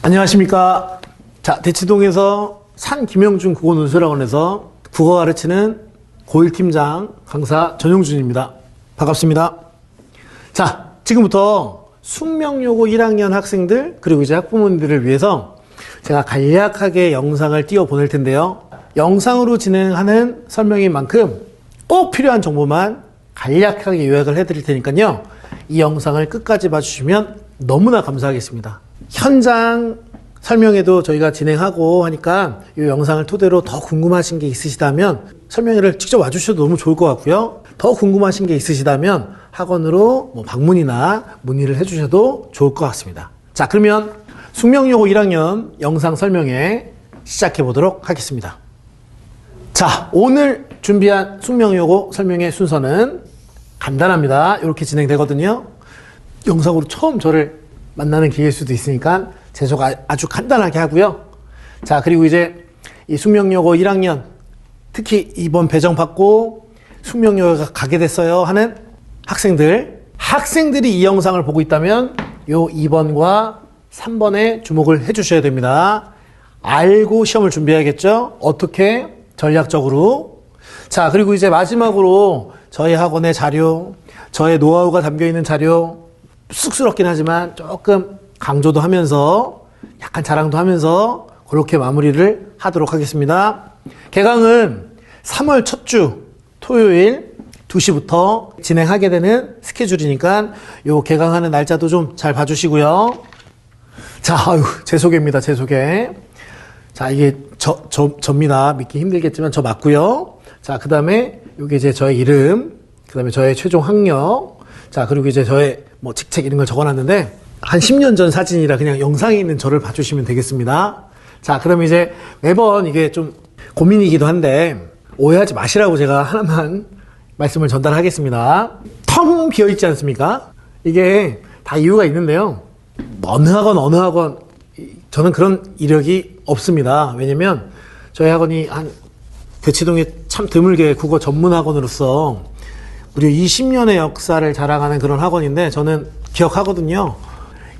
안녕하십니까. 자, 대치동에서 산 김영준 국어논술학원에서 국어 가르치는 고1팀장 강사 전용준입니다. 반갑습니다. 자, 지금부터 숙명여고 1학년 학생들 그리고 이제 학부모님들을 위해서 제가 간략하게 영상을 띄워 보낼 텐데요. 영상으로 진행하는 설명인 만큼 꼭 필요한 정보만 간략하게 요약을 해드릴 테니까요. 이 영상을 끝까지 봐주시면 너무나 감사하겠습니다. 현장 설명회도 저희가 진행하고 하니까 이 영상을 토대로 더 궁금하신 게 있으시다면 설명회를 직접 와주셔도 너무 좋을 것 같고요. 더 궁금하신 게 있으시다면 학원으로 방문이나 문의를 해주셔도 좋을 것 같습니다. 자, 그러면 숙명여고 1학년 영상 설명회 시작해 보도록 하겠습니다. 자, 오늘 준비한 숙명여고 설명회 순서는 간단합니다. 이렇게 진행되거든요. 영상으로 처음 저를 만나는 기회일 수도 있으니까 제소가 아주 간단하게 하고요. 자, 그리고 이제 이 숙명여고 1학년 특히 이번 배정받고 숙명여고가 가게 됐어요 하는 학생들이 이 영상을 보고 있다면 요 2번과 3번에 주목을 해 주셔야 됩니다. 알고 시험을 준비해야겠죠? 어떻게? 전략적으로. 자, 그리고 이제 마지막으로 저희 학원의 자료, 저의 노하우가 담겨있는 자료, 쑥스럽긴 하지만 조금 강조도 하면서 약간 자랑도 하면서 그렇게 마무리를 하도록 하겠습니다. 개강은 3월 첫 주 토요일 2시부터 진행하게 되는 스케줄이니까 요 개강하는 날짜도 좀 잘 봐주시고요. 자, 제 소개입니다. 제 소개. 자, 이게 저입니다. 믿기 힘들겠지만 저 맞고요. 자, 그 다음에 요게 이제 저의 이름, 그 다음에 저의 최종 학력, 자, 그리고 이제 저의 직책 이런 걸 적어놨는데 한 10년 전 사진이라 그냥 영상에 있는 저를 봐주시면 되겠습니다. 자, 그럼 이제 매번 이게 좀 고민이기도 한데 오해하지 마시라고 제가 하나만 말씀을 전달하겠습니다. 텅 비어있지 않습니까? 이게 다 이유가 있는데요. 어느 학원 저는 그런 이력이 없습니다. 왜냐면 저희 학원이 대치동에 참 드물게 국어 전문 학원으로서 무려 20년의 역사를 자랑하는 그런 학원인데 저는 기억하거든요.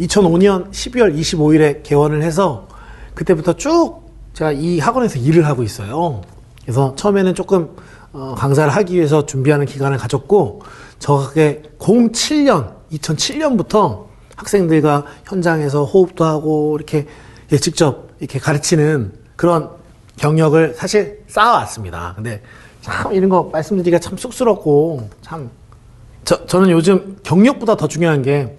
2005년 12월 25일에 개원을 해서 그때부터 쭉 제가 이 학원에서 일을 하고 있어요. 그래서 처음에는 조금 강사를 하기 위해서 준비하는 기간을 가졌고 저게 2007년부터 학생들과 현장에서 호흡도 하고 이렇게 직접 이렇게 가르치는 그런 경력을 사실 쌓아왔습니다. 근데 참 이런 거 말씀드리기가 참 쑥스럽고 참 저는 요즘 경력보다 더 중요한 게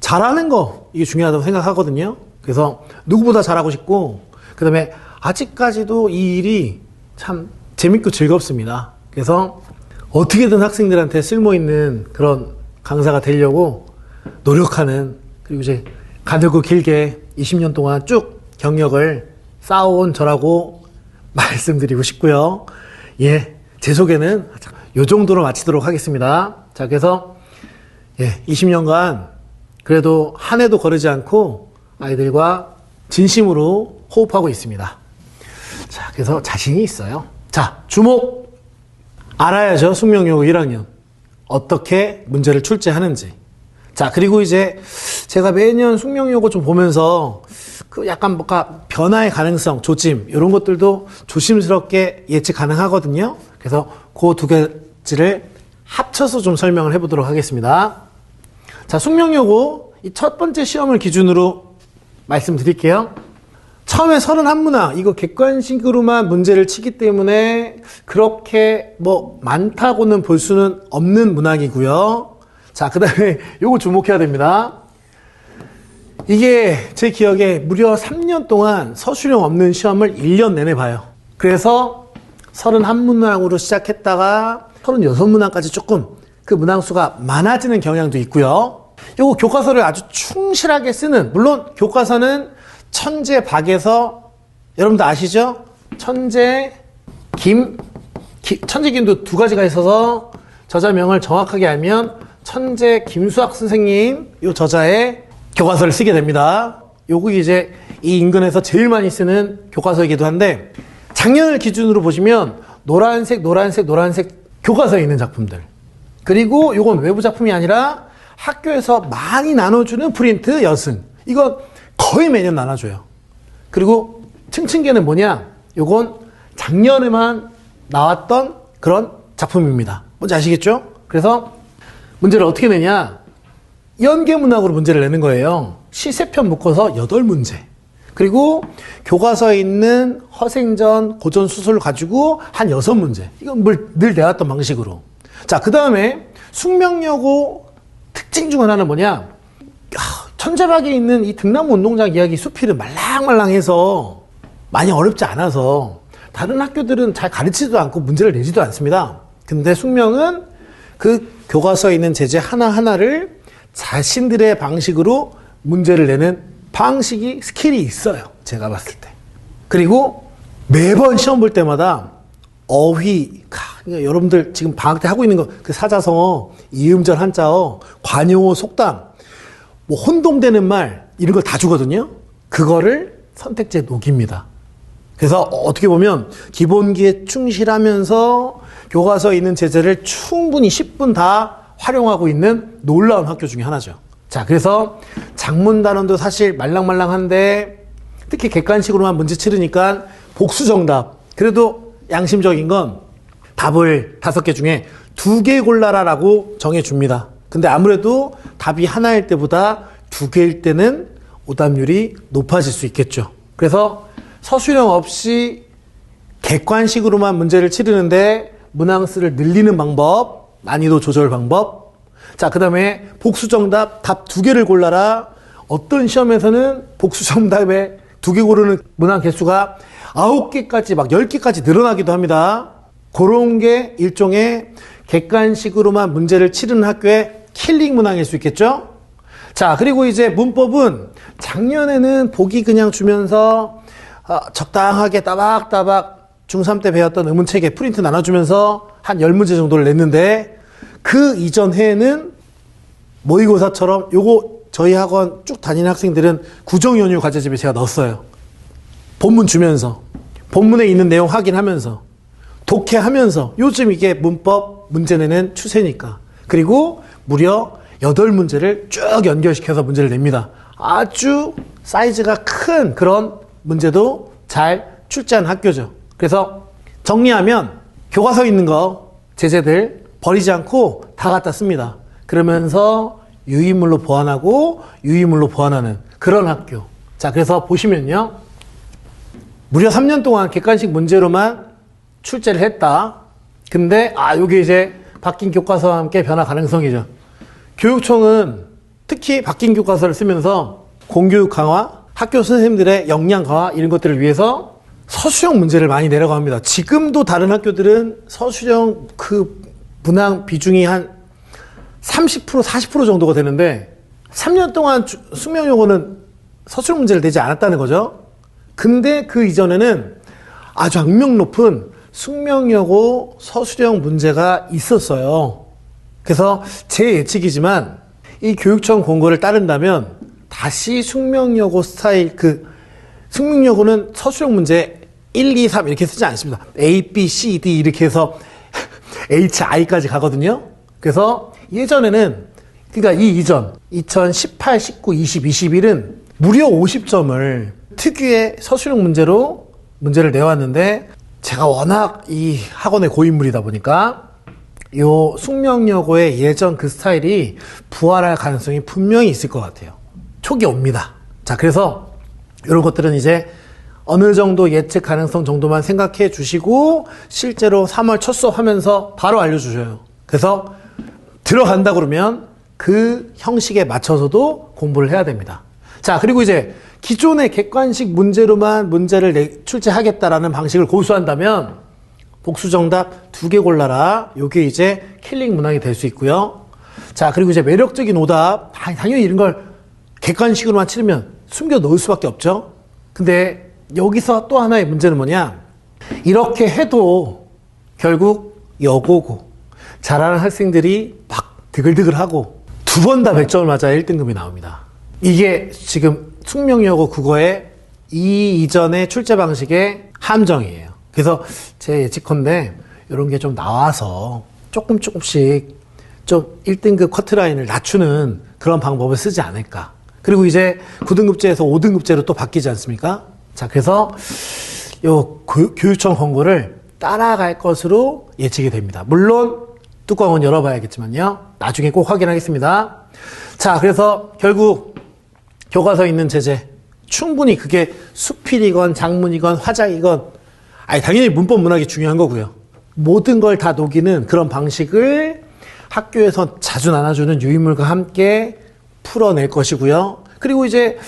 잘하는 거 이게 중요하다고 생각하거든요. 그래서 누구보다 잘하고 싶고 그 다음에 아직까지도 이 일이 참 재밌고 즐겁습니다. 그래서 어떻게든 학생들한테 쓸모있는 그런 강사가 되려고 노력하는 그리고 이제 가늘고 길게 20년 동안 쭉 경력을 쌓아온 저라고 말씀드리고 싶고요. 예, 제 소개는 요 정도로 마치도록 하겠습니다. 자, 그래서 20년간 그래도 한 해도 거르지 않고 아이들과 진심으로 호흡하고 있습니다. 자, 그래서 자신이 있어요. 자, 주목! 알아야죠. 숙명여고 1학년. 어떻게 문제를 출제하는지. 자, 그리고 이제 제가 매년 숙명여고 좀 보면서 그 약간 변화의 가능성, 조짐, 이런 것들도 조심스럽게 예측 가능하거든요. 그래서 그 두 가지를 합쳐서 좀 설명을 해보도록 하겠습니다. 자, 숙명여고 이 첫 번째 시험을 기준으로 말씀드릴게요. 처음에 31문항, 이거 객관식으로만 문제를 치기 때문에 그렇게 많다고는 볼 수는 없는 문항이고요. 자, 그 다음에 요거 주목해야 됩니다. 이게 제 기억에 무려 3년 동안 서술형 없는 시험을 1년 내내 봐요. 그래서 31문항으로 시작했다가 36문항까지 조금 그 문항수가 많아지는 경향도 있고요. 요거 교과서를 아주 충실하게 쓰는, 물론 교과서는 천재박에서 여러분들 아시죠? 천재김도 두 가지가 있어서 저자명을 정확하게 알면 천재 김수학 선생님 요 저자의 교과서를 쓰게 됩니다. 요거 이제 이 인근에서 제일 많이 쓰는 교과서이기도 한데 작년을 기준으로 보시면 노란색 교과서에 있는 작품들, 그리고 요건 외부 작품이 아니라 학교에서 많이 나눠주는 프린트 여승, 이건 거의 매년 나눠줘요. 그리고 층층계는 뭐냐? 요건 작년에만 나왔던 그런 작품입니다. 뭔지 아시겠죠? 그래서 문제를 어떻게 내냐? 연계문학으로 문제를 내는 거예요. 시세편 묶어서 8문제. 그리고 교과서에 있는 허생전, 고전수술을 가지고 한 6문제. 이건 늘 내왔던 방식으로. 자, 그 다음에 숙명여고 특징 중 하나는 뭐냐? 천재박에 있는 이 등나무 운동장 이야기 수필은 말랑말랑해서 많이 어렵지 않아서 다른 학교들은 잘 가르치지도 않고 문제를 내지도 않습니다. 근데 숙명은 그 교과서에 있는 제재 하나하나를 자신들의 방식으로 문제를 내는 방식이, 스킬이 있어요. 제가 봤을 때. 그리고 매번 시험 볼 때마다 어휘, 그러니까 여러분들 지금 방학 때 하고 있는 거, 그 사자성어, 이음절 한자어, 관용어, 속담, 뭐 혼동되는 말, 이런 걸 다 주거든요. 그거를 선택지에 녹입니다. 그래서 어떻게 보면 기본기에 충실하면서 교과서에 있는 제재를 충분히 10분 다 활용하고 있는 놀라운 학교 중에 하나죠. 자, 그래서 작문 단원도 사실 말랑말랑한데 특히 객관식으로만 문제 치르니까 복수 정답. 그래도 양심적인 건 답을 5개 중에 2개 골라라라고 정해줍니다. 근데 아무래도 답이 하나일 때보다 2개일 때는 오답률이 높아질 수 있겠죠. 그래서 서술형 없이 객관식으로만 문제를 치르는데 문항수를 늘리는 방법, 난이도 조절 방법. 자, 그 다음에 복수 정답 답 2개를 골라라. 어떤 시험에서는 복수 정답에 2개 고르는 문항 개수가 9개까지 막 10개까지 늘어나기도 합니다. 그런 게 일종의 객관식으로만 문제를 치르는 학교의 킬링 문항일 수 있겠죠? 자, 그리고 이제 문법은 작년에는 보기 그냥 주면서 적당하게 따박따박 중3 때 배웠던 의문체계 프린트 나눠주면서 한 10문제 정도를 냈는데 그 이전 해에는 모의고사처럼 요거 저희 학원 쭉 다니는 학생들은 구정연휴 과제집에 제가 넣었어요. 본문 주면서 본문에 있는 내용 확인하면서 독해하면서 요즘 이게 문법 문제 내는 추세니까. 그리고 무려 8문제를 쭉 연결시켜서 문제를 냅니다. 아주 사이즈가 큰 그런 문제도 잘 출제한 학교죠. 그래서 정리하면 교과서에 있는 거 제재들 버리지 않고 다 갖다 씁니다. 그러면서 유인물로 보완하고 유인물로 보완하는 그런 학교. 자, 그래서 보시면요. 무려 3년 동안 객관식 문제로만 출제를 했다. 근데 요게 이제 바뀐 교과서와 함께 변화 가능성이죠. 교육청은 특히 바뀐 교과서를 쓰면서 공교육 강화, 학교 선생님들의 역량 강화 이런 것들을 위해서 서술형 문제를 많이 내라고 합니다. 지금도 다른 학교들은 서술형 그 문항 비중이 한 30%, 40% 정도가 되는데 3년 동안 숙명여고는 서술형 문제를 내지 않았다는 거죠. 근데 그 이전에는 아주 악명 높은 숙명여고 서술형 문제가 있었어요. 그래서 제 예측이지만 이 교육청 공고를 따른다면 다시 숙명여고 스타일 숙명여고는 서술형 문제 1, 2, 3 이렇게 쓰지 않습니다. A, B, C, D 이렇게 해서 HI까지 가거든요. 그래서 예전에는 그러니까 이 이전 2018, 19, 20, 21은 무려 50점을 특유의 서술형 문제로 문제를 내왔는데 제가 워낙 이 학원의 고인물이다 보니까 요 숙명여고의 예전 그 스타일이 부활할 가능성이 분명히 있을 것 같아요. 촉이 옵니다. 자, 그래서 이런 것들은 이제 어느 정도 예측 가능성 정도만 생각해 주시고 실제로 3월 첫 수업하면서 바로 알려주셔요. 그래서 들어간다 그러면 그 형식에 맞춰서도 공부를 해야 됩니다. 자, 그리고 이제 기존의 객관식 문제로만 문제를 출제하겠다라는 방식을 고수한다면 복수정답 2개 골라라. 요게 이제 킬링 문항이 될 수 있고요. 자, 그리고 이제 매력적인 오답. 당연히 이런 걸 객관식으로만 치르면 숨겨 놓을 수밖에 없죠. 근데 여기서 또 하나의 문제는 뭐냐? 이렇게 해도 결국 여고고 잘하는 학생들이 막 드글드글하고 2번 다 100점을 맞아야 1등급이 나옵니다. 이게 지금 숙명여고 국어의 이전의 출제 방식의 함정이에요. 그래서 제 예측컨대 이런 게 좀 나와서 조금씩 좀 1등급 커트라인을 낮추는 그런 방법을 쓰지 않을까. 그리고 이제 9등급제에서 5등급제로 또 바뀌지 않습니까? 자, 그래서 요 교육청 권고를 따라갈 것으로 예측이 됩니다. 물론 뚜껑은 열어봐야겠지만요. 나중에 꼭 확인하겠습니다. 자, 그래서 결국 교과서에 있는 제재 충분히 그게 수필이건 작문이건 화작이건 당연히 문법 문학이 중요한 거고요. 모든 걸 다 녹이는 그런 방식을 학교에서 자주 나눠주는 유인물과 함께 풀어낼 것이고요. 그리고 이제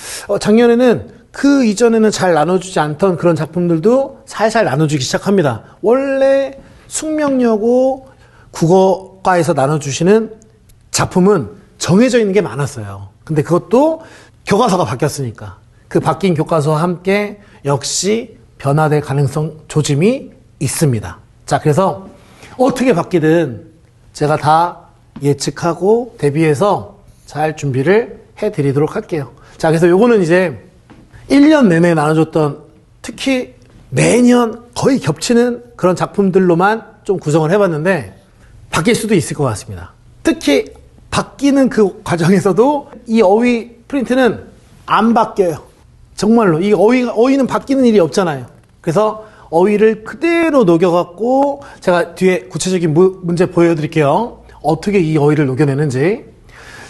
작년에는 그 이전에는 잘 나눠주지 않던 그런 작품들도 살살 나눠주기 시작합니다. 원래 숙명여고 국어과에서 나눠주시는 작품은 정해져 있는 게 많았어요. 근데 그것도 교과서가 바뀌었으니까 그 바뀐 교과서와 함께 역시 변화될 가능성 조짐이 있습니다. 자, 그래서 어떻게 바뀌든 제가 다 예측하고 대비해서 잘 준비를 해드리도록 할게요. 자, 그래서 요거는 이제 1년 내내 나눠줬던 특히 매년 거의 겹치는 그런 작품들로만 좀 구성을 해봤는데 바뀔 수도 있을 것 같습니다. 특히 바뀌는 그 과정에서도 이 어휘 프린트는 안 바뀌어요. 정말로 이 어휘는 바뀌는 일이 없잖아요. 그래서 어휘를 그대로 녹여갖고 제가 뒤에 구체적인 문제 보여드릴게요. 어떻게 이 어휘를 녹여내는지.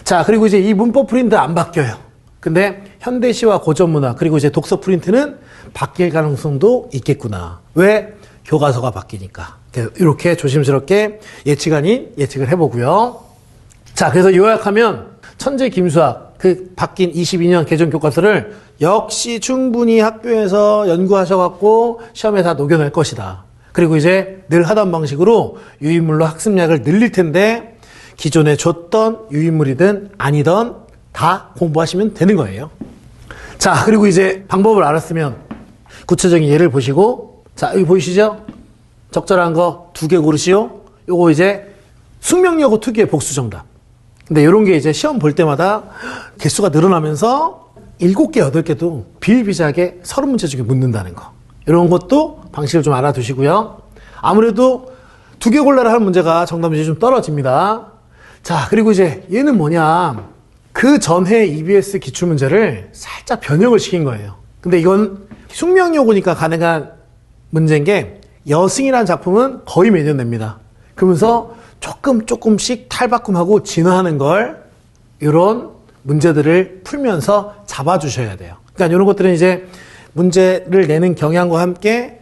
자, 그리고 이제 이 문법 프린트 안 바뀌어요. 근데 현대시와 고전문학 그리고 이제 독서 프린트는 바뀔 가능성도 있겠구나. 왜? 교과서가 바뀌니까. 이렇게 조심스럽게 예측 아닌 예측을 해보고요. 자, 그래서 요약하면 천재 김수학 그 바뀐 22년 개정 교과서를 역시 충분히 학교에서 연구하셔갖고 시험에 다 녹여낼 것이다. 그리고 이제 늘 하던 방식으로 유인물로 학습량을 늘릴 텐데 기존에 줬던 유인물이든 아니든 다 공부하시면 되는 거예요. 자, 그리고 이제 방법을 알았으면 구체적인 예를 보시고, 자, 여기 보이시죠? 적절한 거 2개 고르시오. 요거 이제 숙명여고 특유의 복수 정답. 근데 이런 게 이제 시험 볼 때마다 개수가 늘어나면서 7개, 8개도 비일비재하게 30문제 중에 묻는다는 거. 이런 것도 방식을 좀 알아두시고요. 아무래도 2개 골라라 하는 문제가 정답률이 좀 떨어집니다. 자, 그리고 이제 얘는 뭐냐. 그 전해 EBS 기출문제를 살짝 변형을 시킨 거예요. 근데 이건 숙명여고니까 가능한 문제인 게 여승이라는 작품은 거의 매년 냅니다. 그러면서 조금씩 탈바꿈하고 진화하는 걸 이런 문제들을 풀면서 잡아주셔야 돼요. 그러니까 이런 것들은 이제 문제를 내는 경향과 함께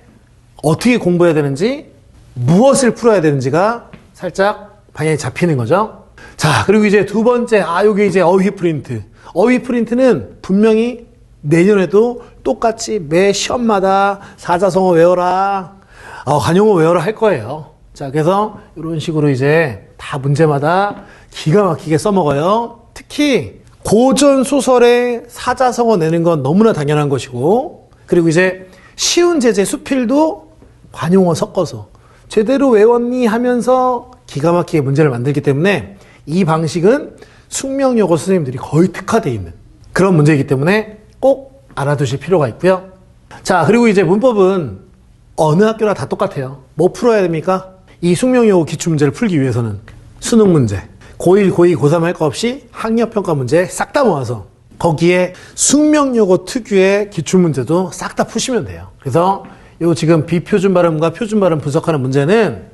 어떻게 공부해야 되는지 무엇을 풀어야 되는지가 살짝 방향이 잡히는 거죠. 자, 그리고 이제 두 번째, 요게 이제 어휘 프린트. 어휘 프린트는 분명히 내년에도 똑같이 매 시험마다 사자성어 외워라, 관용어 외워라 할 거예요. 자, 그래서 이런 식으로 이제 다 문제마다 기가 막히게 써먹어요. 특히 고전 소설에 사자성어 내는 건 너무나 당연한 것이고, 그리고 이제 쉬운 제재 수필도 관용어 섞어서 제대로 외웠니 하면서 기가 막히게 문제를 만들기 때문에 이 방식은 숙명여고 선생님들이 거의 특화되어 있는 그런 문제이기 때문에 꼭 알아두실 필요가 있고요. 자, 그리고 이제 문법은 어느 학교나 다 똑같아요. 뭐 풀어야 됩니까? 이 숙명여고 기출문제를 풀기 위해서는 수능 문제, 고1, 고2, 고3 할 거 없이 학력평가 문제 싹 다 모아서 거기에 숙명여고 특유의 기출문제도 싹 다 푸시면 돼요. 그래서 요 지금 비표준 발음과 표준 발음 분석하는 문제는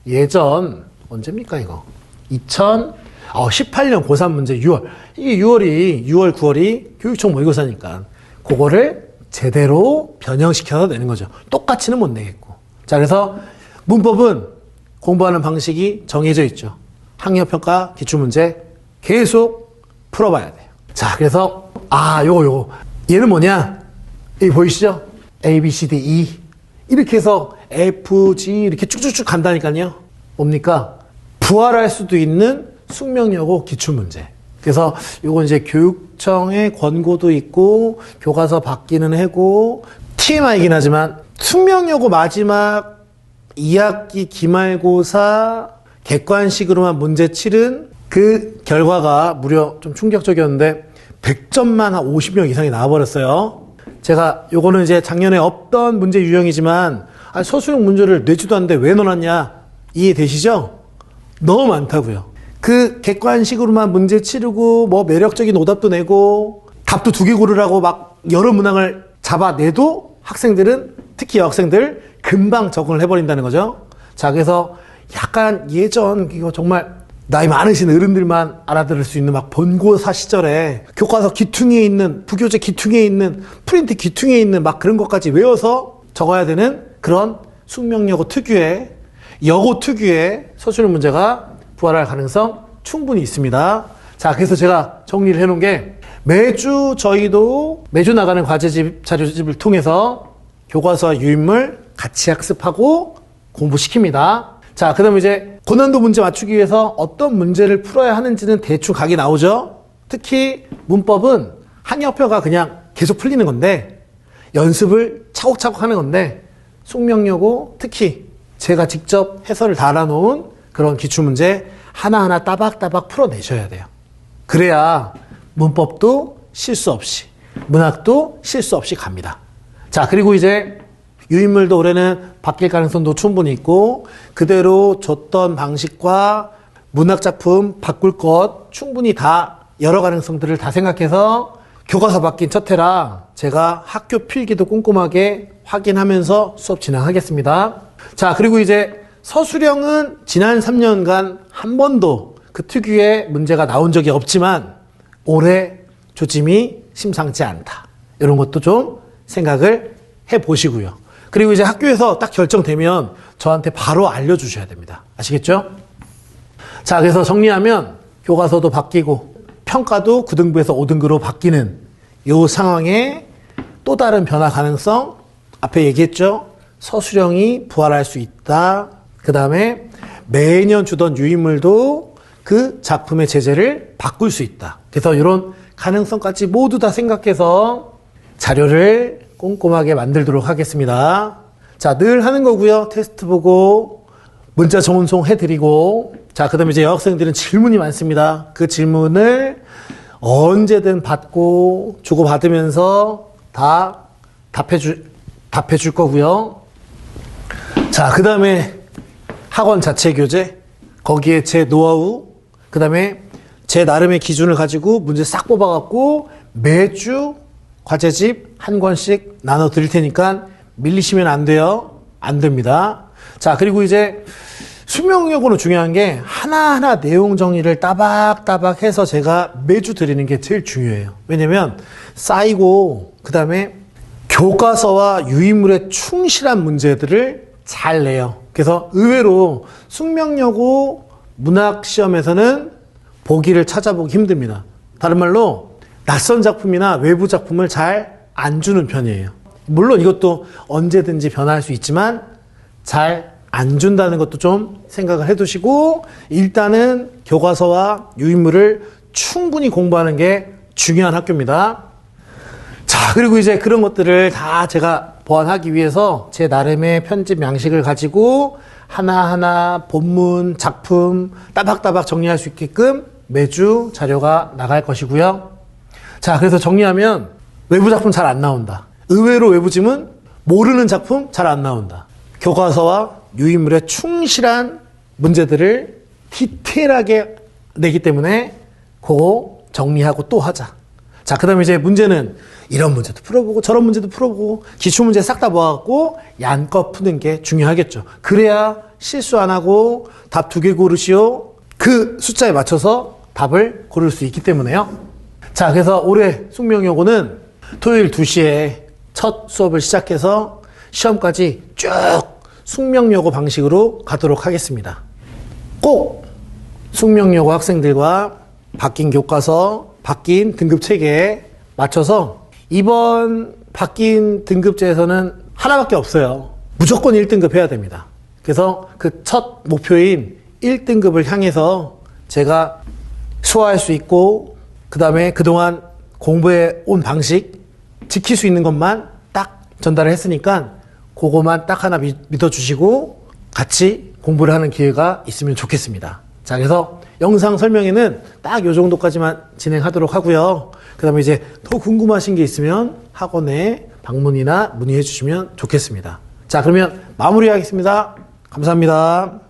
예전 언제입니까 이거? 2018년 고3 문제 6월. 이게 6월, 9월이 교육청 모의고사니까 그거를 제대로 변형시켜서 내는 거죠. 똑같이는 못 내겠고. 자, 그래서 문법은 공부하는 방식이 정해져 있죠. 학력평가 기출문제 계속 풀어봐야 돼요. 자, 그래서 요거 얘는 뭐냐? 여기 보이시죠? A, B, C, D, E 이렇게 해서 F, G 이렇게 쭉쭉쭉 간다니까요. 뭡니까? 부활할 수도 있는 숙명여고 기출문제. 그래서 요건 이제 교육청의 권고도 있고 교과서 바뀌는 해고 TMI이긴 하지만 숙명여고 마지막 2학기 기말고사 객관식으로만 문제 치른 그 결과가 무려 좀 충격적이었는데 100점만 한 50명 이상이 나와버렸어요. 제가 요거는 이제 작년에 없던 문제 유형이지만 서술형 문제를 내지도 않는데 왜 넣어놨냐 이해되시죠? 너무 많다고요. 그 객관식으로만 문제 치르고 뭐 매력적인 오답도 내고 답도 2개 고르라고 막 여러 문항을 잡아내도 학생들은, 특히 여학생들, 금방 적응을 해버린다는 거죠. 자, 그래서 약간 예전, 이거 정말 나이 많으신 어른들만 알아들을 수 있는 막 본고사 시절에 교과서 기퉁에 있는, 부교재 기퉁에 있는, 프린트 기퉁에 있는 막 그런 것까지 외워서 적어야 되는 그런 숙명여고 특유의, 여고 특유의 서술형 문제가 부활할 가능성 충분히 있습니다. 자, 그래서 제가 정리를 해놓은 게, 매주 저희도 매주 나가는 과제집, 자료집을 통해서 교과서와 유인물 같이 학습하고 공부시킵니다. 자, 그 다음에 이제 고난도 문제 맞추기 위해서 어떤 문제를 풀어야 하는지는 대충 각이 나오죠. 특히 문법은 한여표가 그냥 계속 풀리는 건데, 연습을 차곡차곡 하는 건데, 숙명여고 특히 제가 직접 해설을 달아놓은 그런 기출문제 하나하나 따박따박 풀어내셔야 돼요. 그래야 문법도 실수 없이, 문학도 실수 없이 갑니다. 자, 그리고 이제 유인물도 올해는 바뀔 가능성도 충분히 있고, 그대로 줬던 방식과 문학작품 바꿀 것 충분히 다 여러 가능성들을 다 생각해서 교과서 바뀐 첫 해라 제가 학교 필기도 꼼꼼하게 확인하면서 수업 진행하겠습니다. 자, 그리고 이제 서술형은 지난 3년간 한 번도 그 특유의 문제가 나온 적이 없지만 올해 조짐이 심상치 않다. 이런 것도 좀 생각을 해보시고요. 그리고 이제 학교에서 딱 결정되면 저한테 바로 알려주셔야 됩니다. 아시겠죠? 자, 그래서 정리하면 교과서도 바뀌고 평가도 9등급에서 5등급으로 바뀌는 이 상황에 또 다른 변화 가능성, 앞에 얘기했죠? 서술형이 부활할 수 있다. 그 다음에 매년 주던 유인물도 그 작품의 제재를 바꿀 수 있다. 그래서 이런 가능성까지 모두 다 생각해서 자료를 꼼꼼하게 만들도록 하겠습니다. 자, 늘 하는 거고요. 테스트 보고 문자 전송 해드리고, 자, 그 다음에 이제 여학생들은 질문이 많습니다. 그 질문을 언제든 받고 주고받으면서 다 답해줄 거고요. 자, 그 다음에 학원 자체 교재, 거기에 제 노하우, 그 다음에 제 나름의 기준을 가지고 문제 싹 뽑아갖고 매주 과제집 한 권씩 나눠 드릴 테니까 밀리시면 안 돼요. 안 됩니다. 자, 그리고 이제 숙명여고는 중요한 게 하나하나 내용 정리를 따박따박 해서 제가 매주 드리는 게 제일 중요해요. 왜냐면 쌓이고 그 다음에 교과서와 유인물에 충실한 문제들을 잘 내요. 그래서 의외로 숙명여고 문학시험에서는 보기를 찾아보기 힘듭니다. 다른 말로 낯선 작품이나 외부 작품을 잘 안 주는 편이에요. 물론 이것도 언제든지 변할 수 있지만 잘 안 준다는 것도 좀 생각을 해두시고 일단은 교과서와 유인물을 충분히 공부하는 게 중요한 학교입니다. 자, 그리고 이제 그런 것들을 다 제가 보완하기 위해서 제 나름의 편집 양식을 가지고 하나하나 본문, 작품 따박따박 정리할 수 있게끔 매주 자료가 나갈 것이고요. 자, 그래서 정리하면 외부 작품 잘 안 나온다. 의외로 외부짐은 모르는 작품 잘 안 나온다. 교과서와 유인물에 충실한 문제들을 디테일하게 내기 때문에 그거 정리하고 또 하자. 자, 그 다음에 이제 문제는 이런 문제도 풀어보고 저런 문제도 풀어보고 기출문제 싹 다 모아갖고 양껏 푸는 게 중요하겠죠. 그래야 실수 안 하고 답 2개 고르시오. 그 숫자에 맞춰서 답을 고를 수 있기 때문에요. 자, 그래서 올해 숙명여고는 토요일 2시에 첫 수업을 시작해서 시험까지 쭉 숙명여고 방식으로 가도록 하겠습니다. 꼭 숙명여고 학생들과 바뀐 교과서, 바뀐 등급 체계에 맞춰서 이번 바뀐 등급제에서는 하나밖에 없어요. 무조건 1등급 해야 됩니다. 그래서 그 첫 목표인 1등급을 향해서 제가 소화할 수 있고 그 다음에 그동안 공부해 온 방식 지킬 수 있는 것만 딱 전달을 했으니까 그거만 딱 하나 믿어주시고 같이 공부를 하는 기회가 있으면 좋겠습니다. 자, 그래서 영상 설명에는 딱 요 정도까지만 진행하도록 하고요. 그 다음에 이제 더 궁금하신 게 있으면 학원에 방문이나 문의해 주시면 좋겠습니다. 자, 그러면 마무리하겠습니다. 감사합니다.